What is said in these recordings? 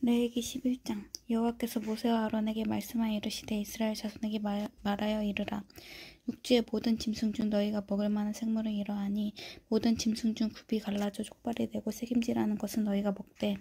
레위기 11장. 여호와께서 모세와 아론에게 말씀하여 이르시되 이스라엘 자손에게 말하여 이르라. 육지의 모든 짐승 중 너희가 먹을 만한 생물은 이러하니 모든 짐승 중 굽이 갈라져 족발이 되고 새김질하는 것은 너희가 먹되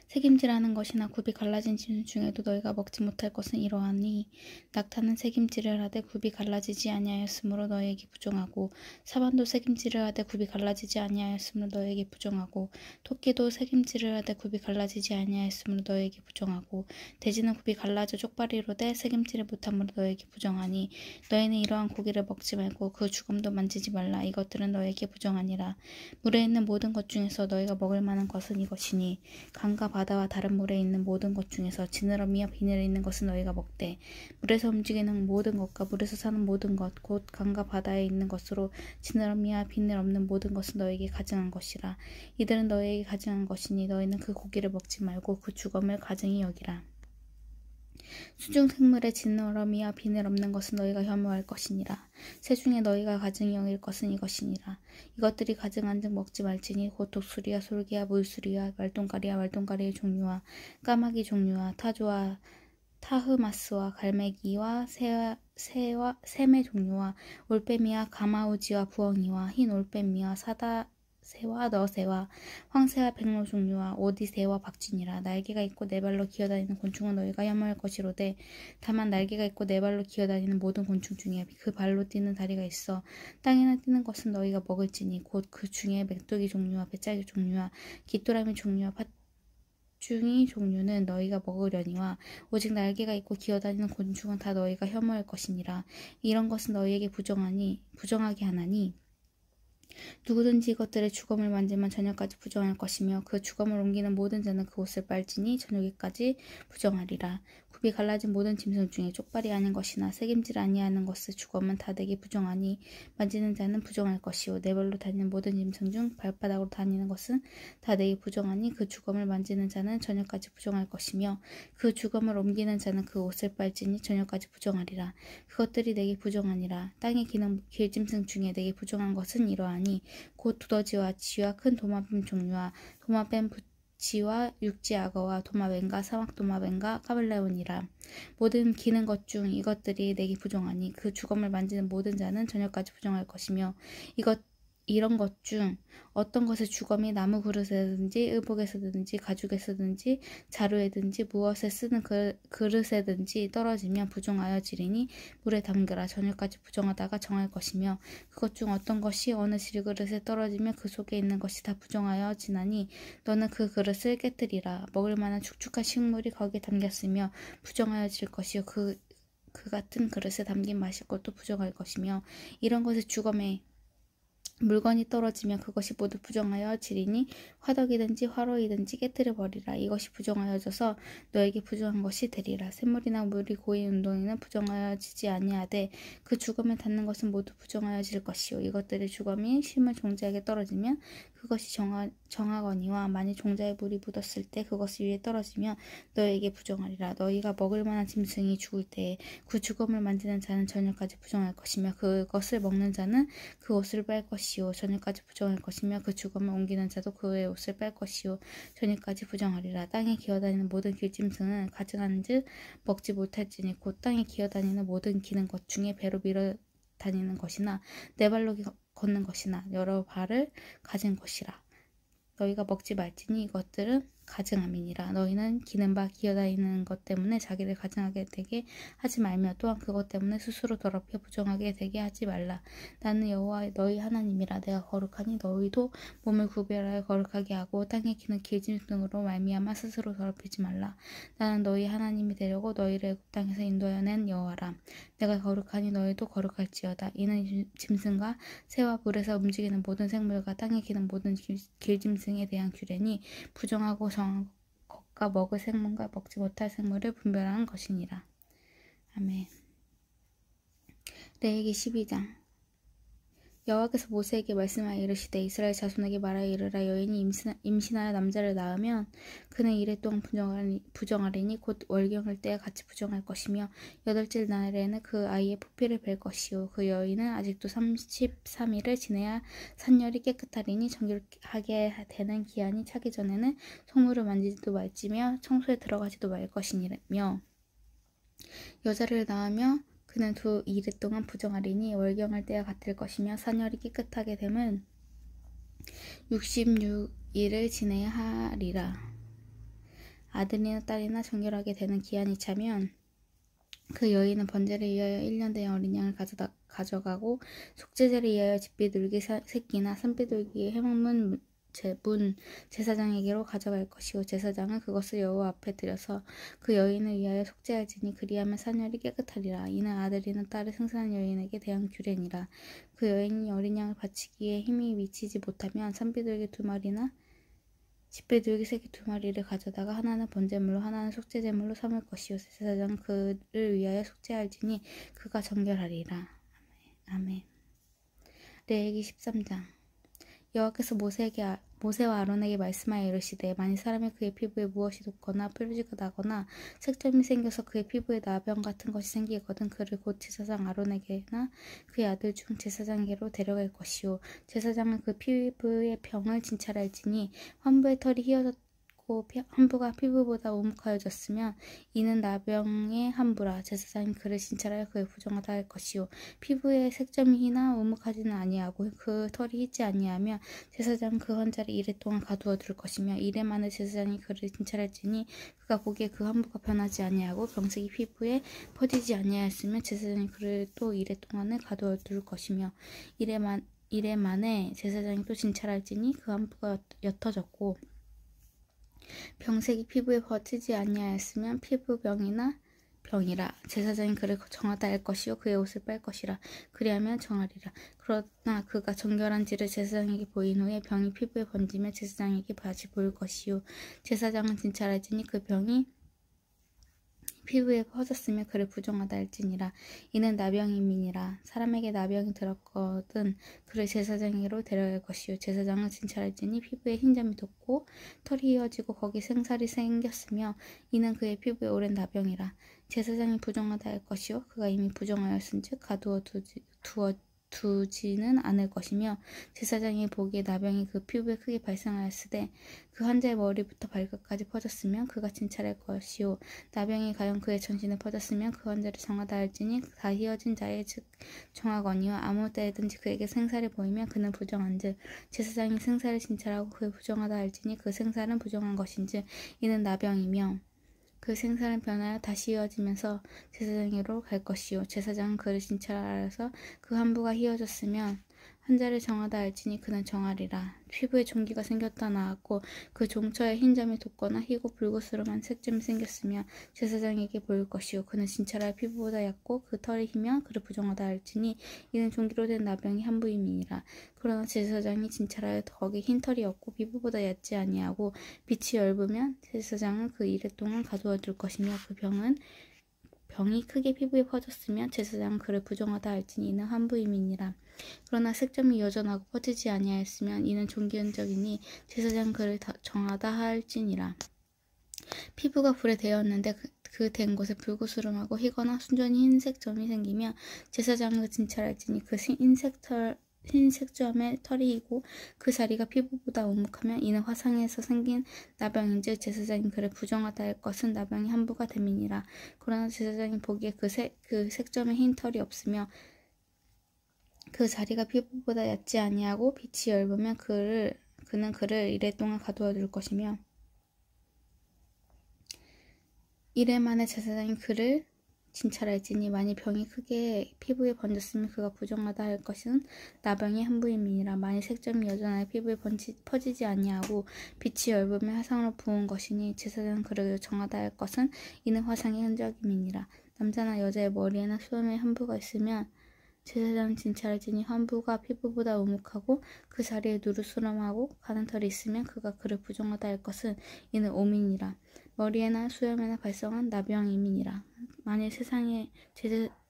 새김질하는 것이나 굽이 갈라진 짐승 중에도 너희가 먹지 못할 것은 이러하니 낙타는 새김질을 하되 굽이 갈라지지 아니하였으므로 너희에게 부정하고 사반도 새김질을 하되 굽이 갈라지지 아니하였으므로 너희에게 부정하고 토끼도 새김질을 하되 굽이 갈라지지 아니하였으므로 너희에게 부정하고 돼지는 굽이 갈라져 쪽발이로되 새김질을 못함으로 너희에게 부정하니 너희는 이러한 고기를 먹지 말고 그 주검도 만지지 말라. 이것들은 너희에게 부정하니라. 물에 있는 모든 것 중에서 너희가 먹을 만한 것은 이것이니 강과 바다와 다른 물에 있는 모든 것 중에서 지느러미와 비늘에 있는 것은 너희가 먹되 물에서 움직이는 모든 것과 물에서 사는 모든 것 곧 강과 바다에 있는 것으로 지느러미와 비늘 없는 모든 것은 너희에게 가증한 것이라. 이들은 너희에게 가증한 것이니 너희는 그 고기를 먹지 말고 그 주검을 가증히 여기라. 수중 생물의 지느러미와 비늘 없는 것은 너희가 혐오할 것이니라. 새 중에 너희가 가증히 여길 것은 이것이니라. 이것들이 가증한즉 먹지 말지니 곧 독수리와 솔개와 물수리와 말똥가리와 말똥가리의 종류와 까마귀 종류와 타조와 타흐마스와 갈매기와 샘의 종류와 올빼미와 가마우지와 부엉이와 흰 올빼미와 사다새와 너새와 황새와 백로 종류와 오디새와 박쥐니라. 날개가 있고 네 발로 기어다니는 곤충은 너희가 혐오할 것이로되 다만 날개가 있고 네 발로 기어다니는 모든 곤충 중에 그 발로 뛰는 다리가 있어 땅에나 뛰는 것은 너희가 먹을지니 곧 그 중에 메뚜기 종류와 배짜기 종류와 귀뚜라미 종류와 팥중이 종류는 너희가 먹으려니와 오직 날개가 있고 기어다니는 곤충은 다 너희가 혐오할 것이니라. 이런 것은 너희에게 부정하게 하나니 누구든지 이것들의 주검을 만지면 저녁까지 부정할 것이며 그 주검을 옮기는 모든 자는 그 옷을 빨지니 저녁에까지 부정하리라. 굽이 갈라진 모든 짐승 중에 쪽발이 아닌 것이나 새김질 아니하는 것의 주검은 다 내게 부정하니 만지는 자는 부정할 것이요 네 발로 다니는 모든 짐승 중 발바닥으로 다니는 것은 다 내게 부정하니 그 주검을 만지는 자는 저녁까지 부정할 것이며 그 주검을 옮기는 자는 그 옷을 빨지니 저녁까지 부정하리라. 그것들이 내게 부정하니라. 땅에 기는 길짐승 중에 내게 부정한 것은 이러하니 곧 두더지와 쥐와 큰 도마뱀 종류와 도마뱀 부치와 육지 악어와 도마뱀과 사막 도마뱀과 카멜레온이라. 모든 기는 것 중 이것들이 내게 부정하니 그 주검을 만지는 모든 자는 저녁까지 부정할 것이며 이런 것 중 어떤 것의 주검이 나무 그릇에든지 의복에서든지 가죽에서든지 자루에든지 무엇에 쓰는 그릇에든지 떨어지면 부정하여 지리니 물에 담그라. 저녁까지 부정하다가 정할 것이며 그것 중 어떤 것이 어느 질그릇에 떨어지면 그 속에 있는 것이 다 부정하여 지나니 너는 그 그릇을 깨뜨리라. 먹을 만한 축축한 식물이 거기에 담겼으며 부정하여 질 것이요 그 같은 그릇에 담긴 마실 것도 부정할 것이며 이런 것의 주검에 물건이 떨어지면 그것이 모두 부정하여 지리니 화덕이든지 화로이든지 깨뜨려 버리라. 이것이 부정하여져서 너에게 부정한 것이 되리라. 샘물이나 물이 고인 운동에는 부정하여지지 아니하되 그 주검에 닿는 것은 모두 부정하여질 것이요 이것들의 주검이 심은 종자에게 떨어지면 그것이 정하거니와 만일 종자에 물이 묻었을 때 그것이 위에 떨어지면 너에게 부정하리라. 너희가 먹을 만한 짐승이 죽을 때에 그 주검을 만지는 자는 저녁까지 부정할 것이며 그것을 먹는 자는 그 옷을 빨 것이요 저녁까지 부정할 것이며 그 주검을 옮기는 자도 그의 옷을 빨 것이요 저녁까지 부정하리라. 땅에 기어다니는 모든 길짐승은 가증한즉 먹지 못할지니 곧 땅에 기어다니는 모든 기는 것 중에 배로 밀어 다니는 것이나 네 발로 걷는 것이나 여러 발을 가진 것이라. 너희가 먹지 말지니 이것들은 가증함이니라. 너희는 기는 바 기어다니는 것 때문에 자기를 가증하게 되게 하지 말며 또한 그것 때문에 스스로 더럽혀 부정하게 되게 하지 말라. 나는 여호와 너희 하나님이라. 내가 거룩하니 너희도 몸을 구별하여 거룩하게 하고 땅에 기는 길짐승으로 말미암아 스스로 더럽히지 말라. 나는 너희 하나님이 되려고 너희를 애굽 땅에서 인도하여 낸 여호와라. 내가 거룩하니 너희도 거룩할지어다. 이는 짐승과 새와 물에서 움직이는 모든 생물과 땅에 기는 모든 길짐승에 대한 규례니 부정하고 정한 것과 먹을 생물과 먹지 못할 생물을 분별하는 것이니라. 아멘. 레위기 12장. 여호와께서 모세에게 말씀하여 이르시되 이스라엘 자손에게 말하여 이르라. 여인이 임신하여 남자를 낳으면 그는 이레 동안 부정하리니 곧 월경할 때와 같이 부정할 것이며 8째 날에는 그 아이의 포피를 벨 것이요 그 여인은 아직도 33일을 지내야 산열이 깨끗하리니 정결하게 되는 기한이 차기 전에는 성물을 만지지도 말지며 청소에 들어가지도 말 것이니며 여자를 낳으며 그는 2일 동안 부정하리니 월경할 때와 같을 것이며 산열이 깨끗하게 됨은 66일을 지내야 하리라. 아들이나 딸이나 정결하게 되는 기한이 차면 그 여인은 번제를 위하여 1년 된 어린 양을 가져가고 속죄제를 위하여 집비둘기 새끼나 산비둘기의 해먹는 문 제사장에게로 가져갈 것이요 제사장은 그것을 여호와 앞에 들여서 그 여인을 위하여 속죄할지니 그리하면 산열이 깨끗하리라. 이는 아들이나 딸을 생산한 여인에게 대한 규례니라. 그 여인이 어린 양을 바치기에 힘이 미치지 못하면 산비둘기 2마리나 집비둘기 새끼 2마리를 가져다가 하나는 번제물로 하나는 속죄제물로 삼을 것이요 제사장은 그를 위하여 속죄할지니 그가 정결하리라. 아멘. 레위기 13장. 여호와께서 모세와 아론에게 말씀하여 이르시되 만일 사람이 그의 피부에 무엇이 돋거나 뾰루지가 나거나 색점이 생겨서 그의 피부에 나병 같은 것이 생기거든 그를 곧 제사장 아론에게나 그의 아들 중 제사장에게로 데려갈 것이요 제사장은 그 피부의 병을 진찰할지니 환부의 털이 휘어졌고 환부가 피부보다 오목하여졌으면 이는 나병의 환부라. 제사장이 그를 진찰하여 그의 부정하다 할 것이요 피부에 색점이 희나 오목하지는 아니하고 그 털이 희지 아니하며 제사장은 그 환자를 이레 동안 가두어 둘 것이며 이레 만에 제사장이 그를 진찰할지니 그가 보기에 그 환부가 변하지 아니하고 병색이 피부에 퍼지지 아니하였으면 제사장이 그를 또 이레 동안을 가두어 둘 것이며 이레 만에 제사장이 또 진찰할지니 그 환부가 옅어졌고 병색이 피부에 퍼지지 아니하였으면 피부병이나 병이라. 제사장이 그를 정하다 할 것이요 그의 옷을 빨 것이라. 그리하면 정하리라. 그러나 그가 정결한지를 제사장에게 보인 후에 병이 피부에 번지며 제사장에게 다시 보일 것이요 제사장은 진찰할지니 그 병이 피부에 퍼졌으며 그를 부정하다 할지니라. 이는 나병임이니라. 사람에게 나병이 들었거든 그를 제사장에게로 데려갈 것이요 제사장은 진찰할지니 피부에 흰점이 돋고 털이 휘어지고 거기 생살이 생겼으며 이는 그의 피부에 오랜 나병이라. 제사장이 부정하다 할 것이요 그가 이미 부정하였은즉 가두어 두지는 않을 것이며 제사장이 보기에 나병이 그 피부에 크게 발생하였으되 그 환자의 머리부터 발끝까지 퍼졌으면 그가 진찰할 것이요 나병이 가령 그의 전신에 퍼졌으면 그 환자를 정하다 할지니 다 휘어진 자의 즉 정하거니와 아무 때든지 그에게 생살이 보이면 그는 부정한즉 제사장이 생살을 진찰하고 그의 부정하다 할지니 그 생살은 부정한 것인즉 이는 나병이며 그 생살은 변하여 다시 휘어지면서 제사장에게로 갈 것이요 제사장은 그를 진찰하여서 그 환부가 휘어졌으면 환자를 정하다 할지니 그는 정하리라. 피부에 종기가 생겼다 나았고 그 종처에 흰 점이 돋거나 희고 붉으스름한 색점이 생겼으며 제사장에게 보일 것이요 그는 진찰하여 피부보다 얕고 그 털이 희며 그를 부정하다 할지니 이는 종기로 된 나병이 한부임이니라. 그러나 제사장이 진찰하여 거기 흰 털이 없고 피부보다 얕지 아니하고 빛이 엷으면 제사장은 그 이레 동안 가두어 둘 것이며 그 병이 크게 피부에 퍼졌으면 제사장은 그를 부정하다 할지니 이는 환부임이니라. 그러나 색점이 여전하고 퍼지지 아니하였으면 이는 종기 흔적이니 제사장은 그를 정하다 할지니라. 피부가 불에 데었는데 그 된 곳에 붉으스름하고 희거나 순전히 흰색 점이 생기며 제사장은 진찰할지니 그 흰색 점에 털이 희고 그 자리가 피부보다 오목하면 이는 화상에서 생긴 나병인즉 제사장이 그를 부정하다 할 것은 나병이 한부가 됨이니라. 그러나 제사장이 보기에 그 색점에 흰 털이 없으며 그 자리가 피부보다 얕지 아니하고 빛이 엷으면 그는 그를 이레 동안 가두어 둘 것이며 이레 만에 제사장이 그를 진찰할지니 만일 병이 크게 피부에 번졌으면 그가 부정하다 할 것은 나병이 한부임이니라. 만일 색점이 여전하여 피부에 퍼지지 아니하고 빛이 엷으며 화상으로 부은 것이니 제사장은 그를 정하다 할 것은 이는 화상의 흔적임이니라. 남자나 여자의 머리에나 수염에 한부가 있으면 제사장은 진찰할지니 환부가 피부보다 오목하고 그 자리에 누르스름하고 가는 털이 있으면 그가 그를 부정하다 할 것은 이는 오민이라. 머리에나 수염에나 발생한 나병임이니라.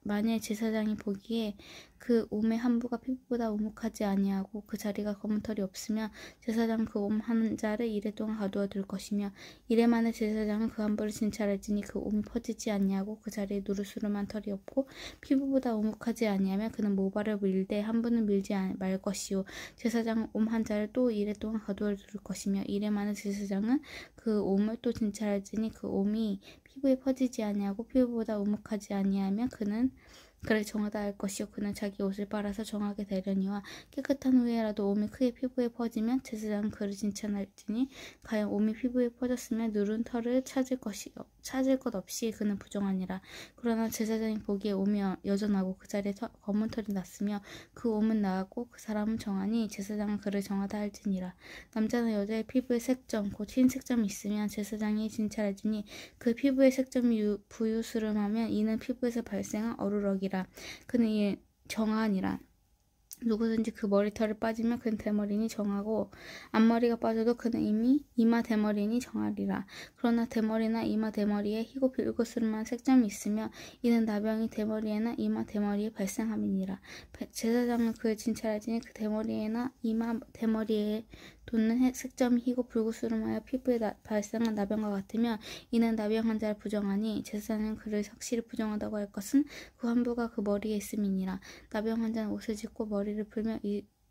만일 제사장이 보기에 그 옴의 한 부가 피부보다 우묵하지 아니하고 그 자리가 검은 털이 없으면 제사장은 그 옴 한 자를 이래 동안 가두어 둘 것이며 이래 만에 제사장은 그 한 부를 진찰할지니 그 옴이 퍼지지 아니하고 그 자리에 누르스름한 털이 없고 피부보다 우묵하지 아니하면 그는 모발을 밀되 한 부는 밀지 말 것이요 제사장은 옴 한 자를 또 이래 동안 가두어 둘 것이며 이래 만에 제사장은 그 옴을 또 진찰할지니 그 옴이 피부에 퍼지지 아니하고 피부보다 우묵하지 아니하면 그는 그를 정하다 할 것이요 그는 자기 옷을 빨아서 정하게 되려니와 깨끗한 후에라도 옴이 크게 피부에 퍼지면 제사장은 그를 진찰할지니 과연 옴이 피부에 퍼졌으면 누른 털을 찾을 것 없이 그는 부정하니라. 그러나 제사장이 보기에 옴이 여전하고 그 자리에 검은 털이 났으며 그 옴은 나았고 그 사람은 정하니 제사장은 그를 정하다 할지니라. 남자나 여자의 피부에 색점 곧 흰 색점이 있으면 제사장이 진찰할지니 그 피부의 색점이 부유스름하면 이는 피부에서 발생한 어루럭이라. 그는 이 정하니라. 누구든지 그 머리털을 빠지면 그는 대머리니 정하고 앞머리가 빠져도 그는 이미 이마 대머리니 정하리라. 그러나 대머리나 이마 대머리에 희고 붉으스름한 색점이 있으며 이는 나병이 대머리에나 이마 대머리에 발생함이니라. 제사장은 그를 진찰하지니 그 대머리에나 이마 대머리에 돋는 색점이 희고 붉으스름하여 피부에 발생한 나병과 같으며 이는 나병 환자를 부정하니 제사장은 그를 확실히 부정하다고 할 것은 그 환부가 그 머리에 있음이니라. 나병 환자는 옷을 찢고 머리를 풀며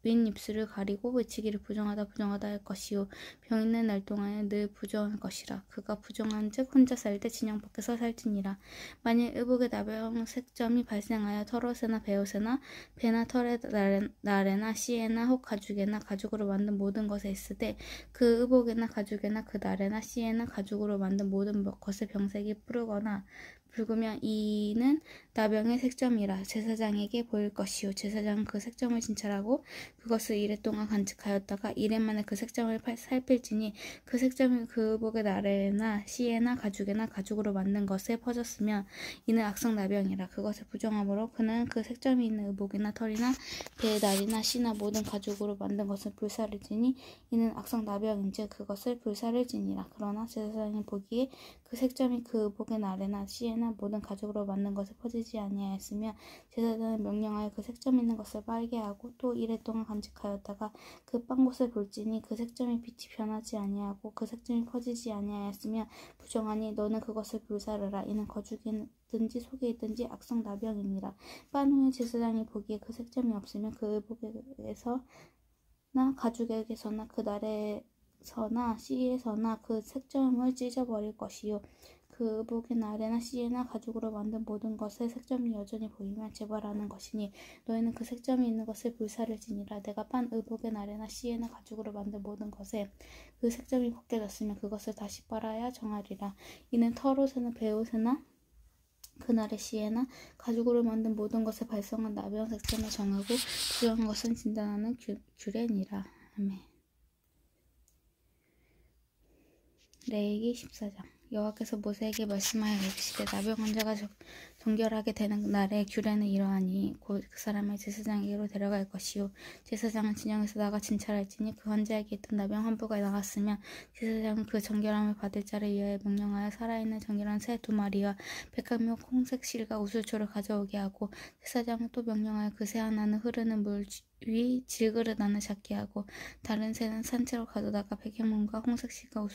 윗입술을 가리고 외치기를 부정하다 할 것이요 병 있는 날 동안에 늘 부정할 것이라. 그가 부정한즉 혼자 살 때 진영 밖에서 살지니라. 만일 의복에 나병 색점이 발생하여 털옷에나 베옷에나 배나 털에 나래나 씨에나 혹 가죽에나 가죽으로 만든 모든 것에 있으되 그 의복에나 가죽에나 그 나래나 씨에나 가죽으로 만든 모든 것의 병색이 붉으면 이는 나병의 색점이라 제사장에게 보일 것이요 제사장은 그 색점을 진찰하고 그것을 이래 동안 간직하였다가 이래 만에 그 색점을 살필지니 그 색점이 그 의복의 나래나 씨에나 가죽에나 가죽으로 만든 것에 퍼졌으면 이는 악성 나병이라. 그것을 부정함으로 그는 그 색점이 있는 의복이나 털이나 배의 날이나 씨나 모든 가죽으로 만든 것을 불사를지니 이는 악성 나병인즉 그것을 불사를지니라. 그러나 제사장이 보기에 그 색점이 그 의복의 나래나 씨에나 모든 가죽으로 만든 것에 퍼지지 아니하였으며 제사장은 명령하여 그 색점 있는 것을 빨게 하고 또 이래 동안 간직하였다가 그 빤 곳을 볼지니 그 색점이 빛이 변하지 아니하고 그 색점이 퍼지지 아니하였으며 부정하니 너는 그것을 불사르라. 이는 거죽이든지 속에 있든지 악성 나병이니라. 빤 후에 제사장이 보기에 그 색점이 없으면 그 의복에서나 가죽에게서나 그 나래서나 씨에서나 그 색점을 찢어버릴 것이요 그 의복의 나래나 씨에나 가죽으로 만든 모든 것에 색점이 여전히 보이면 재발하는 것이니 너희는 그 색점이 있는 것을 불사를지니라. 내가 빤 의복의 나래나 씨에나 가죽으로 만든 모든 것에 그 색점이 벗겨졌으면 그것을 다시 빨아야 정하리라. 이는 털옷에나 베옷에나 그날의 씨에나 가죽으로 만든 모든 것에 발생한 나병 색점을 정하고 부정한 것은 진단하는 규례니라. 아멘. 레위기 14장. 여호와께서 모세에게 말씀하여 이르시되 나병 환자가 정결하게 되는 날의 규례는 이러하니 곧 그 사람을 제사장에게로 데려갈 것이요 제사장은 진영에서 나가 진찰할지니 그 환자에게 있던 나병 한 부가 나갔으면 제사장은 그 정결함을 받을 자를 위하여 명령하여 살아있는 정결한 새 2마리와 백합묘 홍색 실과 우슬초를 가져오게 하고 제사장은 또 명령하여 그 새 하나는 흐르는 물 위 질그릇 안을 잡게 하고 다른 새는 산채로 가져다가 백향문과 홍색실과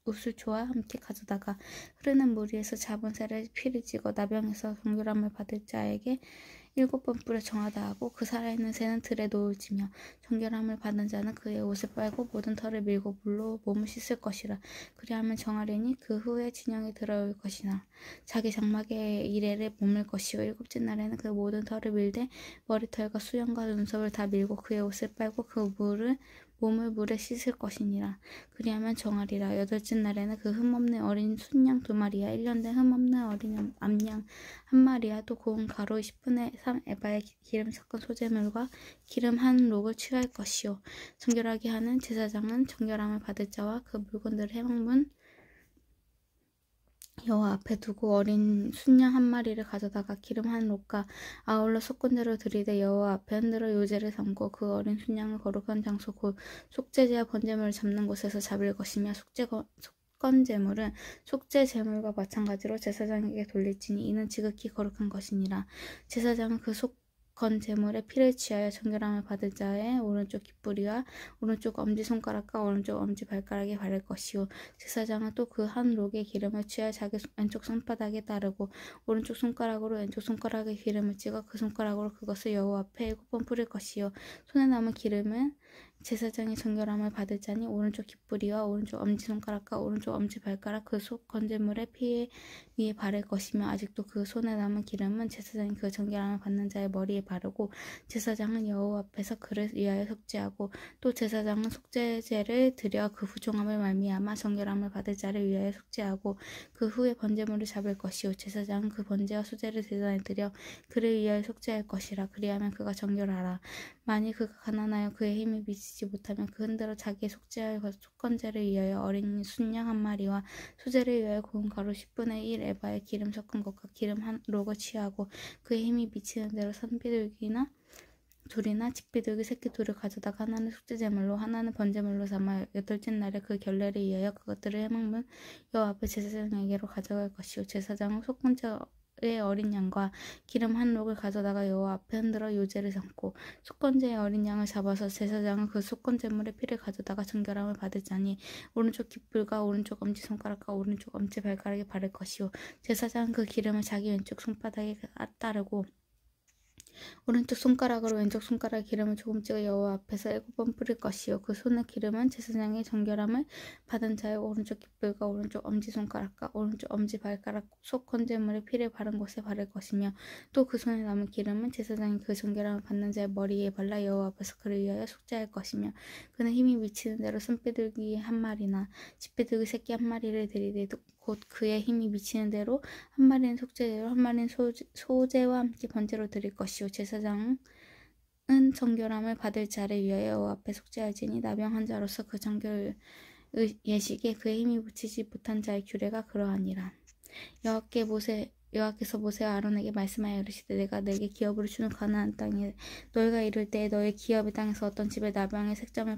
우슬초와 함께 가져다가 흐르는 물 위에서 잡은 새를 피를 찍어 나병에서 정결함을 받을 자에게 7번 뿌려 정하다 하고 그 살아있는 새는 들에 놓을지며 정결함을 받은 자는 그의 옷을 빨고 모든 털을 밀고 물로 몸을 씻을 것이라. 그리하면 정하리니 그 후에 진영에 들어올 것이나 자기 장막에 이래를 머물 것이요 7째 날에는 그 모든 털을 밀되 머리털과 수염과 눈썹을 다 밀고 그의 옷을 빨고 그 몸을 물에 씻을 것이니라. 그리하면 정하리라. 8째 날에는 그 흠없는 어린 순양 2마리와 1년 된 흠없는 어린 암양 1마리와 또 고운 가루 10분의 3 에바의 기름 섞은 소재물과 기름 1록을 취할 것이요 정결하게 하는 제사장은 정결함을 받을 자와 그 물건들을 해방문 여호와 앞에 두고 어린 순양 1마리를 가져다가 기름 1록과 아울러 섞은 들이되 여호와 앞에 흔들어 요제를 삼고 그 어린 순양을 거룩한 장소 곧 속죄제와 번제물을 잡는 곳에서 잡을 것이며 속건제물은 속죄제물과 마찬가지로 제사장에게 돌릴지니 이는 지극히 거룩한 것이니라. 제사장은 그 건 제물의 피를 취하여 정결함을 받을 자의 오른쪽 깃뿌리와 오른쪽 엄지손가락과 오른쪽 엄지발가락에 바를 것이요 제사장은 또 그 한 록의 기름을 취하여 자기 왼쪽 손바닥에 따르고 오른쪽 손가락으로 왼쪽 손가락에 기름을 찍어 그 손가락으로 그것을 여호와 앞에 7번 뿌릴 것이요 손에 남은 기름은 제사장이 정결함을 받을 자니 오른쪽 깃뿌리와 오른쪽 엄지손가락과 오른쪽 엄지발가락 그 건제물의 피 위에 바를 것이며 아직도 그 손에 남은 기름은 제사장이 그 정결함을 받는 자의 머리에 바르고 제사장은 여호와 앞에서 그를 위하여 속죄하고 또 제사장은 속죄제를 드려 그 부종함을 말미암아 정결함을 받을 자를 위하여 속죄하고 그 후에 번제물을 잡을 것이요 제사장은 그 번제와 수제를 대단히 드려 그를 위하여 속죄할 것이라 그리하면 그가 정결하라 만일 그가 가난하여 그의 힘이 미치지 못하면 그 흔들어 자기의 속죄할 속건제를 위하여 어린 순양 한 마리와 수제를 위하여 고운 가루 10분의 1 에바에 기름 섞은 것과 기름 한 록을 취하고 그의 힘이 미치는 대로 산비둘기나 둘이나 집비둘기 새끼 둘을 가져다가 하나는 속죄제물로 하나는 번제물로 삼아 여덟째 날에 그 결례를 위하여 그것들을 해먹는 여호와 앞에 제사장에게로 가져갈 것이요 제사장은 속건제의 어린 양과 기름 한 록을 가져다가 여호와 앞에 흔들어 요제를 삼고 속건제의 어린 양을 잡아서 제사장은 그 속건제물의 피를 가져다가 정결함을 받을 자니 오른쪽 깃불과 오른쪽 엄지손가락과 오른쪽 엄지발가락에 바를 것이요 제사장은 그 기름을 자기 왼쪽 손바닥에 따르고 오른쪽 손가락으로 왼쪽 손가락에 기름을 조금 찍어 여호와 앞에서 7번 뿌릴 것이요 그 손의 기름은 제사장의 정결함을 받은 자의 오른쪽 깃불과 오른쪽 엄지손가락과 오른쪽 엄지발가락 속 건제물의 피를 바른 곳에 바를 것이며 또 그 손에 남은 기름은 제사장이 그 정결함을 받는 자의 머리에 발라 여호와 앞에서 그를 위하여 속죄할 것이며 그는 힘이 미치는 대로 손비둘기 한 마리나 집비둘기 새끼 한 마리를 드리되 곧 그의 힘이 미치는 대로 한 마리는 속죄제로 한 마리는 소제와 함께 번제로 드릴 것이요 제사장은 정결함을 받을 자를 위하여 여호와 앞에 속죄할지니 나병 환자로서 그 정결 예식에 그의 힘이 미치지 못한 자의 규례가 그러하니라. 여호와께서 모세와 아론에게 말씀하여 이르시되 내가 내게 기업으로 주는 가나안 땅에 너희가 이를 때에 너희 기업의 땅에서 어떤 집에 나병의 색점을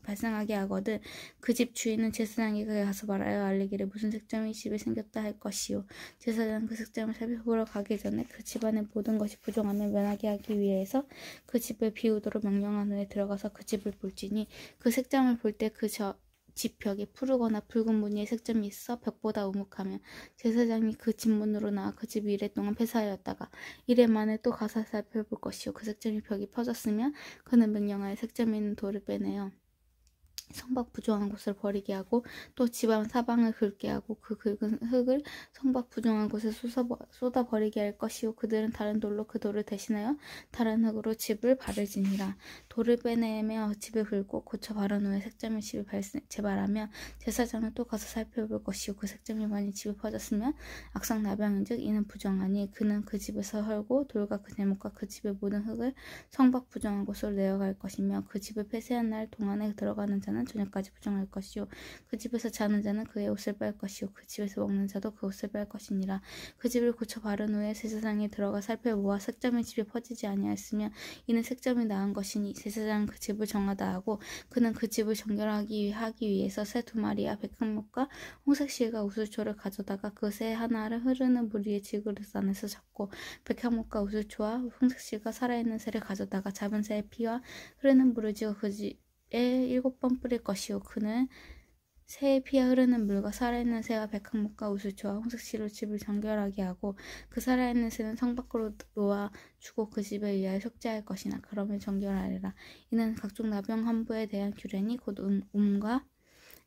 발생하게 하거든 그 집 주인은 제사장에게 가서 말하여 알리기를 무슨 색점이 집에 생겼다 할 것이요 제사장은 그 색점을 살펴보러 가기 전에 그 집안의 모든 것이 부정하면 면하게 하기 위해서 그 집을 비우도록 명령한 후에 들어가서 그 집을 볼지니 그 색점을 볼 때 그 집 벽에 푸르거나 붉은 무늬의 색점이 있어 벽보다 우묵하면 제사장이 그 집 문으로 나와 그 집이 이래 동안 폐사하였다가 이래 만에 또 가서 살펴볼 것이요 그 색점이 벽이 퍼졌으면 그는 명령하여 색점에 있는 돌을 빼내어 성박 부정한 곳을 버리게 하고 또 집안 사방을 긁게 하고 그 긁은 흙을 성박 부정한 곳에 쏟아 버리게 할 것이요 그들은 다른 돌로 그 돌을 대신하여 다른 흙으로 집을 바르지니라 돌을 빼내며 집을 긁고 고쳐 바른 후에 색점이 집에 재발하며 제사장은 또 가서 살펴볼 것이요 그 색점이 만일 집에 퍼졌으면 악성 나병인즉 이는 부정하니 그는 그 집에서 헐고 돌과 그 제목과 그 집의 모든 흙을 성박 부정한 곳으로 내어갈 것이며 그 집을 폐쇄한 날 동안에 들어가는 자는 저녁까지 부정할 것이요 그 집에서 자는 자는 그의 옷을 빨 것이요 그 집에서 먹는 자도 그 옷을 빨 것이니라 그 집을 고쳐 바른 후에 제사장이 들어가 살펴보아 색점이 집에 퍼지지 아니하였으며 이는 색점이 나은 것이니 제사장은 그 집을 정하다 하고 그는 그 집을 정결하기 위해서 새 2마리와 백항목과 홍색실과 우슬초를 가져다가 그 새 하나를 흐르는 물 위에 질그릇 안에서 잡고 백항목과 우슬초와 홍색실과 살아있는 새를 가져다가 잡은 새의 피와 흐르는 물을 지어 그 집에 7번 뿌릴 것이요 그는 새의 피와 흐르는 물과 살아있는 새와 백항목과 우슬초와 홍색실로 집을 정결하게 하고 그 살아있는 새는 성 밖으로 놓아 주고 그 집에 위하여 속죄할 것이나 그러면 정결하리라. 이는 각종 나병 환부에 대한 규례니 곧 음과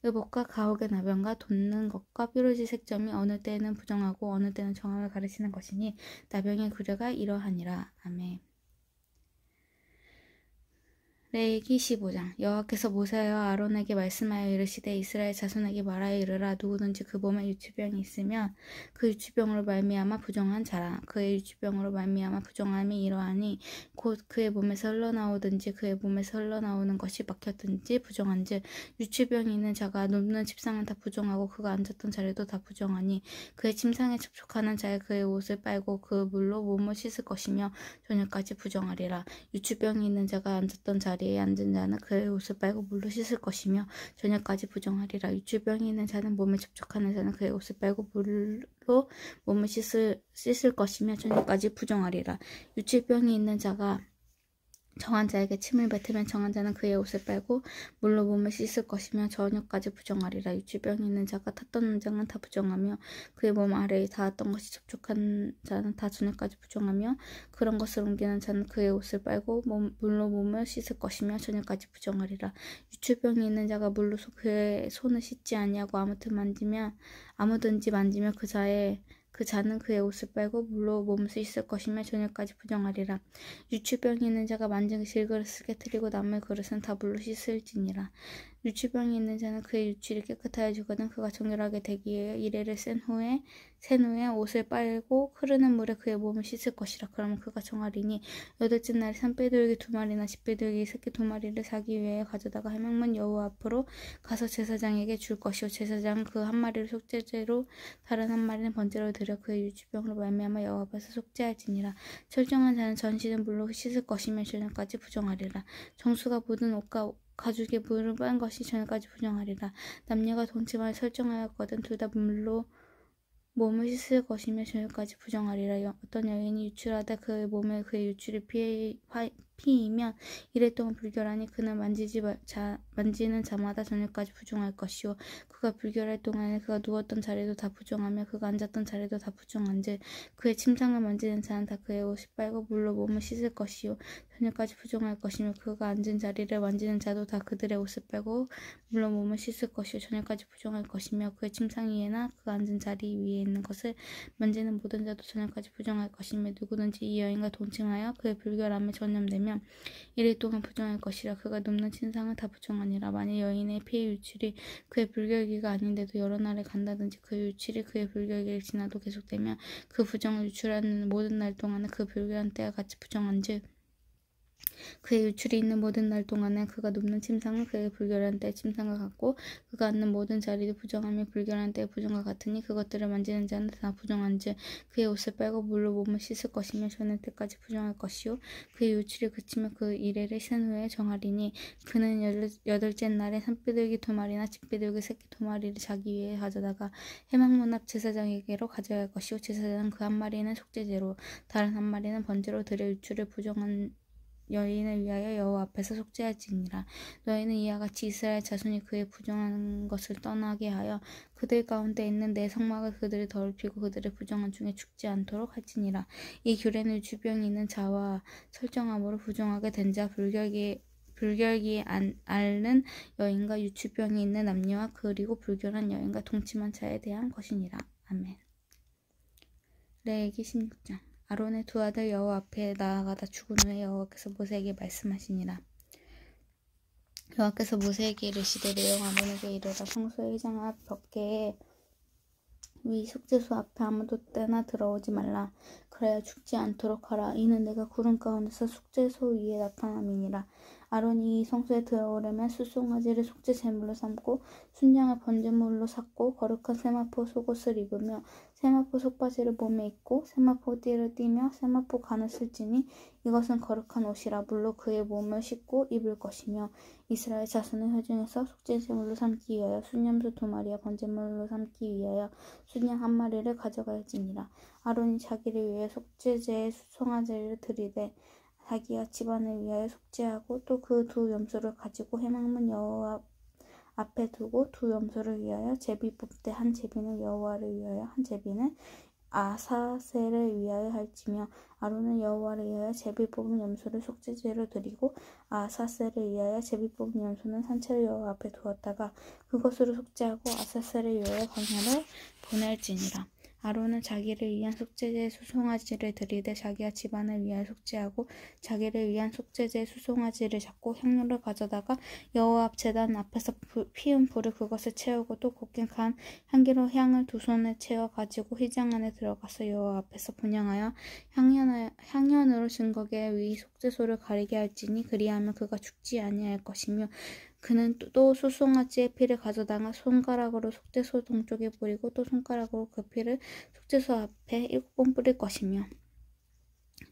의복과 가혹의 나병과 돋는 것과 뾰루지 색점이 어느 때에는 부정하고 어느 때는 정함을 가르치는 것이니 나병의 규례가 이러하니라. 아멘. 레위기 15장 여호와께서 모세와 아론에게 말씀하여 이르시되 이스라엘 자손에게 말하여 이르라 누구든지 그 몸에 유치병이 있으면 그 유치병으로 말미암아 부정한 자라 그의 유치병으로 말미암아 부정함이 이러하니 곧 그의 몸에서 흘러나오든지 그의 몸에서 흘러나오는 것이 막혔든지 부정한즉 유치병이 있는 자가 눕는 침상은 다 부정하고 그가 앉았던 자리도 다 부정하니 그의 침상에 접촉하는 자의 그의 옷을 빨고 그 물로 몸을 씻을 것이며 저녁까지 부정하리라 유치병이 있는 자가 앉았던 자리 자리에 앉은 자는 그의 옷을 빨고 물로 씻을 것이며 저녁까지 부정하리라. 유출병이 있는 자는 몸에 접촉하는 자는 그의 옷을 빨고 물로 몸을 씻을 것이며 저녁까지 부정하리라. 유출병이 있는 자가 정한 자에게 침을 뱉으면 정한 자는 그의 옷을 빨고 물로 몸을 씻을 것이며 저녁까지 부정하리라. 유출병이 있는 자가 탔던 음장은 다 부정하며 그의 몸 아래에 닿았던 것이 접촉한 자는 다 저녁까지 부정하며 그런 것을 옮기는 자는 그의 옷을 빨고 물로 몸을 씻을 것이며 저녁까지 부정하리라. 유출병이 있는 자가 물로 그의 손을 씻지 아니하고 아무든지 만지며 그 자는 그의 옷을 빨고 물로 몸을 씻을 것이며 저녁까지 부정하리라. 유출병이 있는 자가 만진 질그릇을 깨뜨리고 남의 그릇은 다 물로 씻을지니라. 유출병이 있는 자는 그의 유출이 깨끗하여 지거든 그가 정결하게 되기 위해 이레를 센 후에 옷을 빨고 흐르는 물에 그의 몸을 씻을 것이라. 그러면 그가 정하리니 여덟째 날에 산비둘기 2마리나 집비둘기 새끼 2마리를 자기 위에 가져다가 해명문 여호와 앞으로 가서 제사장에게 줄 것이요 제사장은 그 한 마리를 속죄제로 다른 한 마리는 번제로 드려 그의 유출병으로 말미암아 여호와 앞에서 속죄할지니라. 철정한 자는 전신은 물로 씻을 것이며 저녁까지 부정하리라. 정수가 묻은 옷과 가죽에 물을 빤 것이 저녁까지 부정하리라. 남녀가 동침하여 설정하였거든 둘 다 물로 몸을 씻을 것이며 저녁까지 부정하리라. 어떤 여인이 유출하되 그의 몸에 그의 유출이 피이면 이래 동안 불결하니 그는 만지는 자마다 저녁까지 부정할 것이요 그가 불결할 동안에 그가 누웠던 자리도 다 부정하며 그가 앉았던 자리도 다 부정한즉 그의 침상을 만지는 자는 다 그의 옷이 빨고 물로 몸을 씻을 것이요 저녁까지 부정할 것이며 그가 앉은 자리를 만지는 자도 다 그들의 옷을 빨고 물로 몸을 씻을 것이요 저녁까지 부정할 것이며 그의 침상 위에나 그가 앉은 자리 위에 있는 것을 만지는 모든 자도 저녁까지 부정할 것이며 누구든지 이 여인과 동침하여 그의 불결함에 전염되면 이일 동안 부정할 것이라. 그가 눕는 침상은 다 부정하니라. 만일 여인의 피의 유출이 그의 불결기가 아닌데도 여러 날에 간다든지 그 유출이 그의 불결기를 지나도 계속되면 그 부정을 유출하는 모든 날 동안에 그 불결한 때와 같이 부정한즉 그의 유출이 있는 모든 날 동안에 그가 눕는 침상은 그의 불결한 때의 침상과 같고 그가 앉는 모든 자리도 부정하며 불결한 때의 부정과 같으니 그것들을 만지는 자는 다 부정한즉 그의 옷을 빨고 물로 몸을 씻을 것이며 저녁 때까지 부정할 것이요 그의 유출이 그치며 그 이레를 센 후에 정하리니 그는 여덟째 날에 산비둘기 2마리나 집비둘기 새끼 2마리를 자기 위에 가져다가 해망문 앞 제사장에게로 가져야 할 것이요 제사장은 그 한 마리는 속죄제로 다른 한 마리는 번제로 드려 유출을 부정한 여인을 위하여 여호와 앞에서 속죄할지니라. 너희는 이와 같이 이스라엘 자손이 그의 부정한 것을 떠나게 하여 그들 가운데 있는 내 성막을 그들이 더럽히고 그들의 부정한 중에 죽지 않도록 할지니라. 이 규례는 유출병이 있는 자와 설정함으로 부정하게 된 자 불결기 앓는 여인과 유출병이 있는 남녀와 그리고 불결한 여인과 동침한 자에 대한 것이니라. 아멘. 레위기 16장. 아론의 두 아들 여호와 앞에 나아가다 죽은 후에 여호와께서 모세에게 말씀하시니라. 여호와께서 모세에게 이르시되 레형 아론에게 이르라. 성소의 회장 앞 벽계에 위 속죄소 앞에 아무도 때나 들어오지 말라. 그래야 죽지 않도록 하라. 이는 내가 구름 가운데서 속죄소 위에 나타남이니라. 아론이 이 성소에 들어오려면 수송아지를 속죄 제물로 삼고 순양을 번제물로 샀고 거룩한 세마포 속옷을 입으며 세마포 속바지를 몸에 입고 세마포 띠를 띠며 세마포 간을 쓸지니 이것은 거룩한 옷이라. 물로 그의 몸을 씻고 입을 것이며 이스라엘 자손의 회중에서 속죄 제물로 삼기 위하여 순염소 2마리와 번제물로 삼기 위하여 순양 1마리를 가져갈지니라. 아론이 자기를 위해 속죄제의 수송아지를 드리되 자기와 집안을 위하여 속죄하고 또 그 2 염소를 가지고 해망문 여호와 앞에 두고 2 염소를 위하여 제비 뽑되 한 제비는 여호와를 위하여 한 제비는 아사셀을 위하여 할지며 아론은 여호와를 위하여 제비 뽑은 염소를 속죄제로 드리고 아사셀을 위하여 제비 뽑은 염소는 산채로 여호와 앞에 두었다가 그것으로 속죄하고 아사셀을 위하여 광야로 보낼지니라. 아론은 자기를 위한 속죄제의 수송아지를 드리되 자기와 집안을 위하여 속죄하고 자기를 위한 속죄제의 수송아지를 잡고 향료를 가져다가 여호와 앞 제단 앞에서 피운 불을 그것을 채우고 또 곱게 간 향기로 향을 2 손에 채워 가지고 휘장 안에 들어가서 여호와 앞에서 분향하여 향연으로 증거계 위 속죄소를 가리게 할지니 그리하면 그가 죽지 아니할 것이며 그는 또 수송아지의 피를 가져다가 손가락으로 속죄소 동쪽에 뿌리고 또 손가락으로 그 피를 속죄소 앞에 7번 뿌릴 것이며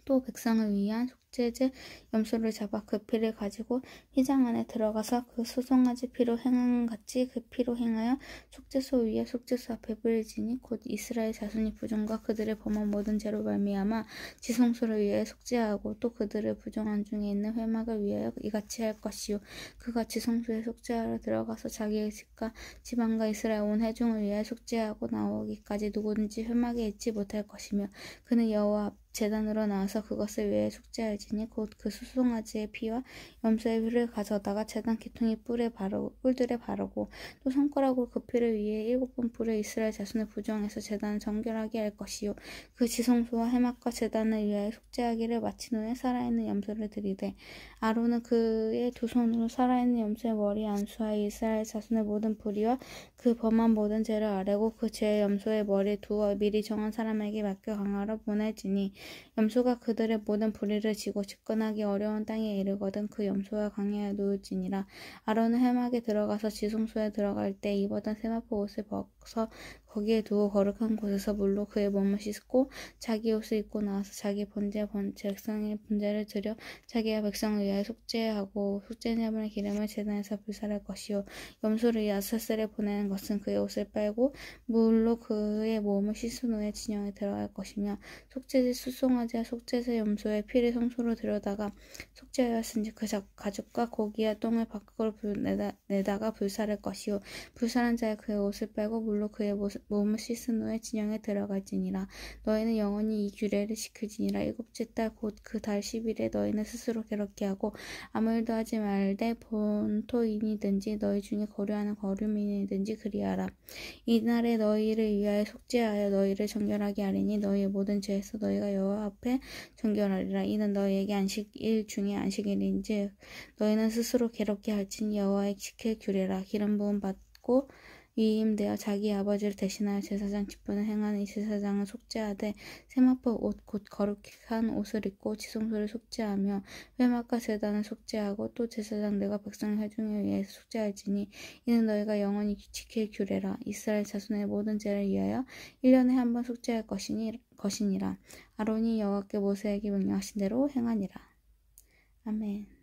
또 백성을 위한 속죄제 염소를 잡아 그 피를 가지고 휘장 안에 들어가서 그 수송아지 피로 행한 같이 그 피로 행하여 속죄소 위에 속죄소 앞에 뿌릴지니 곧 이스라엘 자손이 부정과 그들의 범한 모든 죄로 말미암아 지성소를 위하여 속죄하고 또 그들의 부정한 중에 있는 회막을 위하여 이같이 할 것이요 그가 지성소에 속죄하러 들어가서 자기의 집과 지방과 이스라엘 온 회중을 위하여 속죄하고 나오기까지 누구든지 회막에 있지 못할 것이며 그는 여호와 앞 제단으로 나와서 그것을 위하여 속죄할지니 곧 그 수송아지의 피와 염소의 피를 가져다가 제단 기둥이 뿔들에 바르고 또 손가락으로 그 피를 위에 7번 뿌려 이스라엘 자손을 부정해서 제단을 정결하게 할 것이요 그 지성소와 해막과 제단을 위하여 속죄하기를 마친 후에 살아있는 염소를 드리되 아론은 그의 두 손으로 살아있는 염소의 머리에 안수하여 이스라엘 자손의 모든 불의와 그 범한 모든 죄를 아뢰고 그 죄의 염소의 머리에 두어 미리 정한 사람에게 맡겨 강하러 보낼지니 염소가 그들의 모든 불의를 지고 집권하기 어려운 땅에 이르거든 그 염소와 강야에 누울지니라. 아론은 회막에 들어가서 지성소에 들어갈 때 입었던 세마포 옷을 벗어 거기에 두어 거룩한 곳에서 물로 그의 몸을 씻고 자기 옷을 입고 나와서 자기 백성의 번제를 드려 자기와 백성을 위하여 속죄하고 속죄제물의 기름을 제단에서 불살할 것이요 염소를 이 아사셀에 보내는 것은 그의 옷을 빨고 물로 그의 몸을 씻은 후에 진영에 들어갈 것이며 속죄제 수송아지와 속죄제 염소의 피를 성소로 들여다가 속죄하였은지 그 가죽과 고기와 똥을 밖으로 내다가 불살할 것이요 불살한 자의 그의 옷을 빨고 물로 그의 몸을 씻은 후에 진영에 들어갈지니라. 너희는 영원히 이 규례를 지킬지니라. 일곱째 달 곧 그 달 10일에 너희는 스스로 괴롭게 하고 아무 일도 하지 말되 본토인이든지 너희 중에 거류하는 거류민이든지 그리하라. 이날에 너희를 위하여 속죄하여 너희를 정결하게 하리니 너희의 모든 죄에서 너희가 여호와 앞에 정결하리라. 이는 너희에게 안식일 중에 안식일인즉 너희는 스스로 괴롭게 할지니 여호와의 지킬 규례라. 기름 부음 받고 위임되어 자기 아버지를 대신하여 제사장 직분을 행하는 이 제사장은 속죄하되 세마포 옷 곧 거룩한 옷을 입고 지성소를 속죄하며 회막과 제단을 속죄하고 또 제사장 내가 백성의 회중에 의해서 속죄할지니 이는 너희가 영원히 지킬 규례라. 이스라엘 자손의 모든 죄를 위하여 1년에 한 번 속죄할 것이니라. 아론이 여호와께 모세에게 명령하신 대로 행하니라. 아멘.